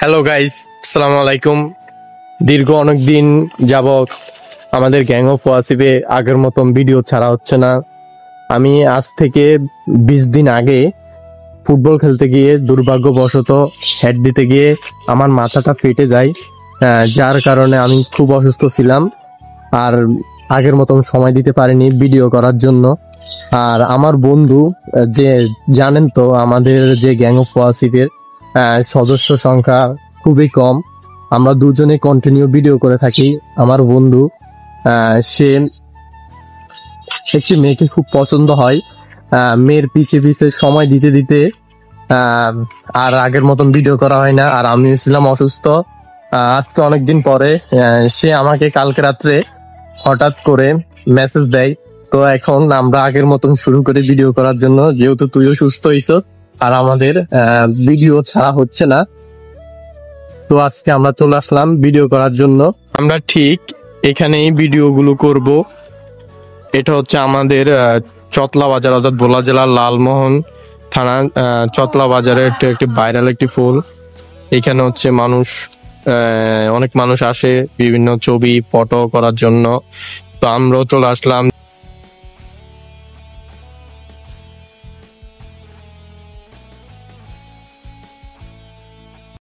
Hello guys, আসসালামু আলাইকুম। দীর্ঘ অনেক দিন যাবত আমাদের গ্যাং অফ ওয়াসিফে আগের মতন ভিডিও ছাড়া হচ্ছে না। আমি আজ থেকে 20 দিন আগে ফুটবল খেলতে গিয়ে দুর্ভাগ্যবশত হেড দিতে গিয়ে আমার মাথাটা ফেটে যায়, যার কারণে আমি খুব অসুস্থ ছিলাম আর আগের মতন সময় দিতে পারিনি ভিডিও করার জন্য। আর আমার বন্ধু, যে জানেন তো আমাদের যে গ্যাং অফ ওয়াসিফের সদস্য সংখ্যা খুবই কম, আমরা দুজনে কন্টিনিউ ভিডিও করে থাকি। আমার বন্ধু সে একটি মেয়েকে খুব পছন্দ হয়, মেয়ের পিছে পিছে সময় দিতে দিতে আর আগের মতন ভিডিও করা হয় না। আর আমিও ছিলাম অসুস্থ। আজকে অনেকদিন পরে সে আমাকে কালকে রাত্রে হঠাৎ করে মেসেজ দেয়, তো এখন আমরা আগের মতন শুরু করে ভিডিও করার জন্য, যেহেতু তুইও সুস্থ হইছ আর আমাদের ভিডিও ছাড়া হচ্ছে না, তো আজকে আমরা চলে আসলাম ভিডিও করার জন্য। আমরা ঠিক এখানেই ভিডিওগুলো করব। এটা হচ্ছে আমাদের চতলা বাজার, অর্থাৎ ভোলা জেলার লালমোহন থানা চতলা বাজারের একটি ভাইরাল একটি ফুল। এখানে হচ্ছে অনেক মানুষ আসে বিভিন্ন ছবি ফটো করার জন্য, তো আমরাও চলে আসলাম।